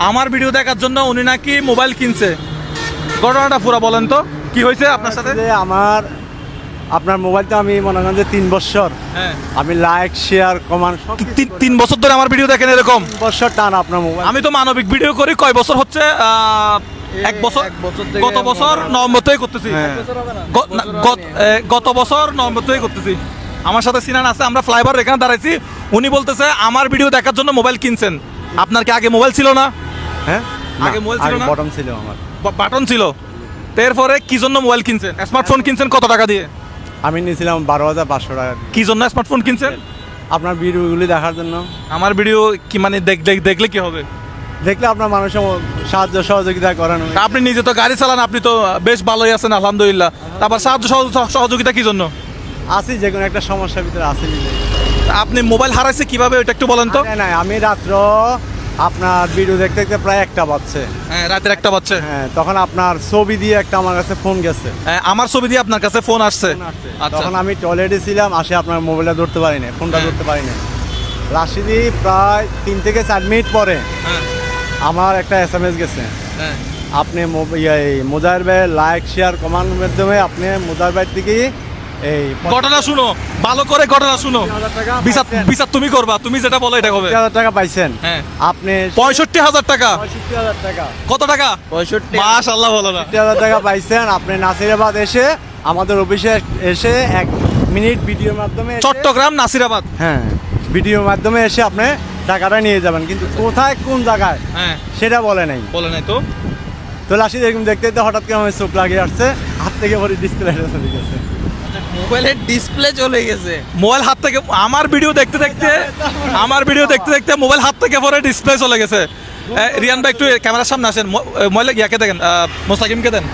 আমার ভিডিও দেখার জন্য উনি নাকি মোবাইল কিনছে। ঘটনাটা পুরো বলেন তো, কি হয়েছে আপনার সাথে? আপনার মোবাইলটা আমি মনে করেন যে 3 বছর হ্যাঁ, আমি লাইক শেয়ার কমান সব 3 বছর ধরে আমার ভিডিও দেখেন এরকম? বছর টান আপনার মোবাইল। আমি তো মানবিক ভিডিও করি, কয় বছর হচ্ছে? 1 বছর। গত বছর নভেম্বর থেকে করতেছি। গত বছর নভেম্বর থেকে করতেছি। আমার সাথে সিনান আছে, আমরা ফ্লাইওভার এখানে দাঁড়াইছি। উনি বলতেছে আমার ভিডিও দেখার জন্য মোবাইল কিনছেন। আপনার কি আগে মোবাইল ছিল না? হ্যাঁ, আগে মোবাইল ছিল না? বটন ছিল আমার। বাটন ছিল। এরপরে কি জন্য মোবাইল কিনছেন? স্মার্টফোন কিনছেন কত টাকা দিয়ে? আমি নিয়েছিলাম 12,500 টাকা। কি জন্য স্মার্টফোন কিনছেন? আপনার ভিডিওগুলি দেখার জন্য। আমার ভিডিও কি মানে দেখলে কি হবে? দেখলে আপনার মানুষের সাহায্য সহযোগিতা করেন। আপনি নিজে তো গাড়ি চালান, আপনি তো বেশ ভালোই আছেন আলহামদুলিল্লাহ। তারপর সাহায্য সহযোগিতা কি জন্য? আছি যে কোনো একটা সমস্যার ভিতরে আছি নিজে। আপনি মোবাইল হারাইছে কিভাবে ওটা একটু বলেন তো? না, আমি রাত্র আপনার ভিডিও দেখতে দেখতে প্রায় 1টা বাজছে। হ্যাঁ, রাতের 1টা বাজছে। হ্যাঁ, তখন আপনার ছবি দিয়ে একটা আমার কাছে ফোন গেছে। আমার ছবি দিয়ে আপনার কাছে ফোন আসছে। আচ্ছা। তখন আমি টয়লেটে ছিলাম, আসে আপনার মোবাইলটা ধরতে পারি না, ফোনটা হ্যাঁ। ধরতে পারি না। রাশিদি প্রায় 3 থেকে 4 মিনিট পরে হ্যাঁ, আমার একটা SMS গেছে। হ্যাঁ। আপনি মোজাহির ভাই লাইক শেয়ার কমান্ড মাধ্যমে আপনি মোজাহির ভাই থেকে এই ঘটনা শুনো, ভালো করে ঘটনা শুনো। 65,000 টাকা বিচার তুমি করবা, তুমি যেটা বলো এটা হবে। 65,000 টাকা পাইছেন। হ্যাঁ। আপনি 65,000 টাকা? 65,000 টাকা। কত টাকা? 65। মাশাআল্লাহ, বলো না। 65,000 টাকা পাইছেন। আপনি নাসিরাবাদ এসে আমাদের অফিসে এসে 1 মিনিট ভিডিওর মাধ্যমে চট্টগ্রাম নাসিরাবাদ। হ্যাঁ, ভিডিওর মাধ্যমে এসে আপনি টাকাটা নিয়ে যাবেন, কিন্তু কোথায় কোন জায়গায় হ্যাঁ, সেটা বলে নাই। বলে নাই তো। তো লাশি এরকম দেখতে দেখতে হঠাৎ করে আমার চোখ লাগিয়ে আসছে, হাত থেকে পরে ডিসপ্লেটা চলে গেছে। মোবাইলের ডিসপ্লে চলে গেছে। মোবাইল হাত থেকে, আমার ভিডিও দেখতে দেখতে মোবাইল হাত থেকে পরে ডিসপ্লে চলে গেছে। রিয়ান ভাই একটু ক্যামেরার সামনে আসেন, মোবাইল ইয়াকে দেখেন, মোস্তাকিমকে দেন।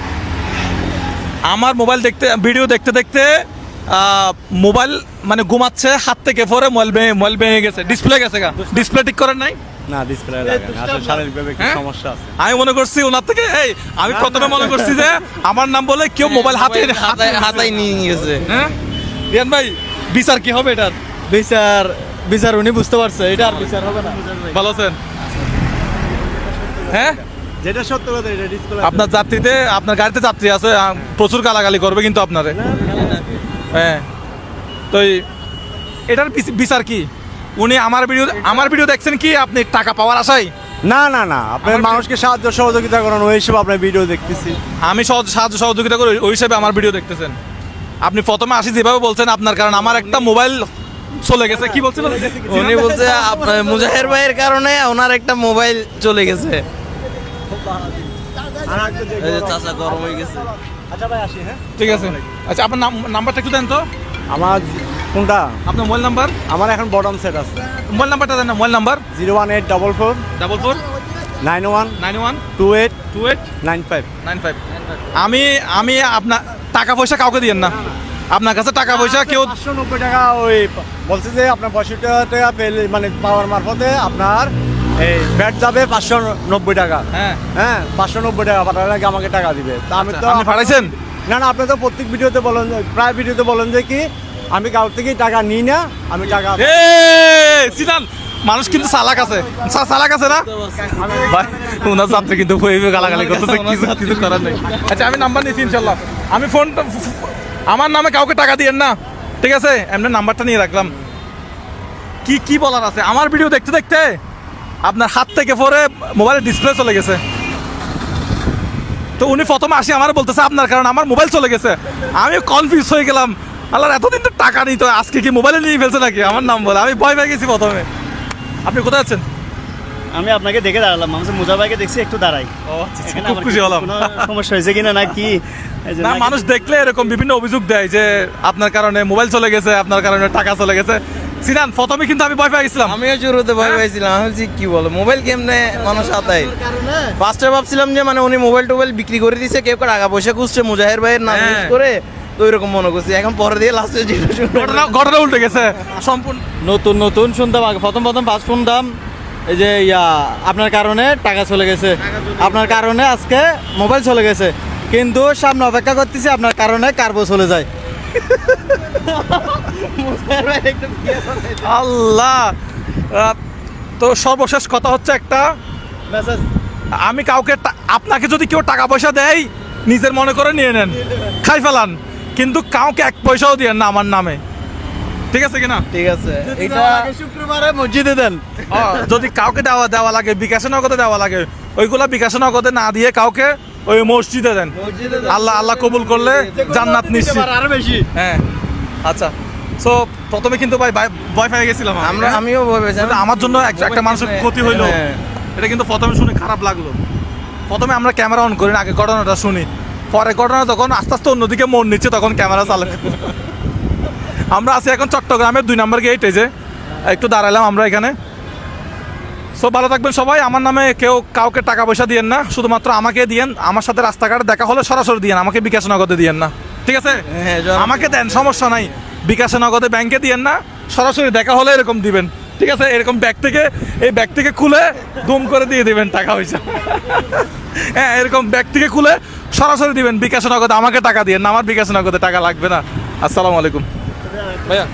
আমার মোবাইল ভিডিও দেখতে দেখতে মোবাইল মানে ঘুমাচ্ছে, হাত থেকে পরে মোবাইল ভেঙে গেছে, ডিসপ্লে গেছে। ডিসপ্লে ঠিক করেন নাই? না, ডিসপ্লে লাগে না, আসলে শারীরিকভাবে একটু হ্যাঁ? সমস্যা আছে। আমি মনে করছি ওনার থেকে, আমি প্রথমে মনে করছি যে আমার নাম বলে কেউ মোবাইল হাতায় নিয়ে গেছে। হ্যাঁ, রিয়ান ভাই বিচার কি হবে এটার? বিচার উনি বুঝতে পারছে, এটা আর বিচার হবে না। ভালো আছেন? হ্যাঁ, যেটা সত্য কথা, এটা ডিসপ্লে আপনার যাত্রীতে, আপনার গাড়িতে যাত্রী আছে, প্রচুর গালাগালি করবে কিন্তু আপনারে। হ্যাঁ, তো এটার বিচার কি? উনি আমার ভিডিও দেখছেন কি আপনি টাকা পাওয়ার আশায়? না না না, আপনি মানুষকে সাহায্য সহযোগিতা করেন, ওই হিসেবে আপনার ভিডিও দেখতেছি। আমি সাহায্য সহযোগিতা করি, ওই হিসাবে আমার ভিডিও দেখতেছেন। আপনি প্রথমে আসি যেভাবে বলছেন আপনার কারণ আমার একটা মোবাইল চলে গেছে। কি বলছিলেন? উনি বলছে আপনার মুজাহির ভাইয়ের কারণে ওনার একটা মোবাইল চলে গেছে। এই যে চাচা গরম হয়ে গেছে। আচ্ছা ভাই, আসি। হ্যাঁ, ঠিক আছে। আচ্ছা, আপনার নাম্বারটা একটু দেন তো। আমার কোনটা? আপনার মোবাইল নাম্বার? আমার এখন বটম সেট আছে। মোবাইল নাম্বারটা দেন না। Mobile number 01844 44 91 91 28 28 95। 95। আমি আপনার টাকা পয়সা কাউকে দিয়েন না। আপনার কাছে টাকা পয়সা কেউ 590 টাকা ওই বলছে যে আপনার 65 টাকা পেলে মানে পাওয়ার মারফতে আপনার এই ব্যাট যাবে 590 টাকা। হ্যাঁ, হ্যাঁ, 590 টাকা পাঠালে নাকি আমাকে টাকা দিবে। তা আমি তো আপনি পাঠাইছেন? না না, আপনি তো প্রত্যেক ভিডিওতে বলেন, প্রায় ভিডিওতে বলেন যে কি আমি কারোর থেকেই টাকা নিই না, আমি টাকা সিনান, মানুষ কিন্তু চালাক আছে, চালাক আছে না ভাই? ওনার যাত্রী কিন্তু গালাগালি করতেছে, কিছু করার নেই। আচ্ছা, আমি নাম্বার নিয়েছি ইনশাল্লাহ। আমি আমার নামে কাউকে টাকা দিয়েন না, ঠিক আছে? এমনি নাম্বারটা নিয়ে রাখলাম। কি বলার আছে? আমার ভিডিও দেখতে দেখতে আপনার হাত থেকে পরে মোবাইলের ডিসপ্লে চলে গেছে। তো উনি প্রথমে আসি আমার বলতেছে আপনার কারণ আমার মোবাইল চলে গেছে। আমি কনফিউজ হয়ে গেলাম, আল্লাহ এতদিন তো টাকা নিত, আজকে কি মোবাইলে নিয়ে ফেলছে নাকি আমার নাম বলে? আমি ভয় পেয়ে গেছি প্রথমে। আপনি কোথায় আছেন? আমি আপনাকে দেখে দাঁড়ালাম, আমি মুজা ভাইকে দেখছি একটু দাঁড়াই। ও আচ্ছা, খুব খুশি হলাম। কোনো সমস্যা হয়েছে কিনা না কি? না, মানুষ দেখলে এরকম বিভিন্ন অভিযোগ দেয় যে আপনার কারণে মোবাইল চলে গেছে, আপনার কারণে টাকা চলে গেছে। সিনান, প্রথমে কিন্তু আমি ভয় পেয়ে গেছিলাম। আমিও শুরুতে ভয় পাইছিলাম, আমি বলছি কি বলো মোবাইল কেমনে মানুষ হাতায়। ফার্স্টে ভাবছিলাম যে মানে উনি মোবাইল টোবাইল বিক্রি করে দিছে, কেউ টাকা পয়সা খুঁজছে মুজাহির ভাইয়ের নাম ইউজ করে, তো ওইরকম মনে করছি। এখন পরে দিয়ে লাস্টে ঘটনা উল্টে গেছে সম্পূর্ণ। নতুন শুনতাম, আগে প্রথম ফার্স্ট শুনতাম এই যে আপনার কারণে টাকা চলে গেছে, আপনার কারণে আজকে মোবাইল চলে গেছে, কিন্তু সামনে অপেক্ষা করতেছি আপনার কারণে কার্বো চলে যায়। আল্লাহ। তো সর্বশেষ কথা হচ্ছে একটা, আমি কাউকে আপনাকে যদি কেউ টাকা পয়সা দেয় নিজের মনে করে নিয়ে নেন, খাই ফেলান, কিন্তু কাউকে 1 পয়সাও দিয়েন না আমার নামে, ঠিক আছে কিনা? ঠিক আছে, এটা শুক্রবারে মসজিদে দেন। যদি কাউকে দেওয়া লাগে, বিকাশে নগদে দেওয়া লাগে, ওইগুলা বিকাশে নগদে না দিয়ে কাউকে ওই মসজিদে দেন। আল্লাহ কবুল করলে জান্নাত নিশ্চিত। আরো বেশি। হ্যাঁ, আচ্ছা। সো প্রথমে কিন্তু ভাই ভয় পেয়ে গেছিলাম আমিও ভেবেছিলাম আমার জন্য একটা মানুষের ক্ষতি হইলো, হ্যাঁ। এটা কিন্তু প্রথমে শুনে খারাপ লাগলো। প্রথমে আমরা ক্যামেরা অন করি না, আগে ঘটনাটা শুনি, পরে ঘটনা যখন আস্তে আস্তে অন্যদিকে মন নিচ্ছে তখন ক্যামেরা চালাবে। আমরা আছি এখন চট্টগ্রামের 2 নম্বর গেটে, যে একটু দাঁড়ালাম আমরা এখানে। সো ভালো থাকবেন সবাই। আমার নামে কেউ কাউকে টাকা পয়সা দিয়েন না, শুধুমাত্র আমাকে দিয়েন। আমার সাথে রাস্তাঘাটে দেখা হলে সরাসরি দিয়েন, আমাকে বিকাশ নগদে দিয়েন না, ঠিক আছে? হ্যাঁ, আমাকে দেন, সমস্যা নাই, বিকাশে নগদে ব্যাংকে দিয়েন না, সরাসরি দেখা হলে এরকম দিবেন, ঠিক আছে? এরকম এই ব্যাগ থেকে খুলে দুম করে দিয়ে দিবেন টাকা পয়সা। হ্যাঁ, এরকম ব্যাগ থেকে খুলে সরাসরি দিবেন, বিকাশে নগদে আমাকে টাকা দিয়েন না, আমার বিকাশে নগদে টাকা লাগবে না। আসসালামু আলাইকুম ভাইয়া।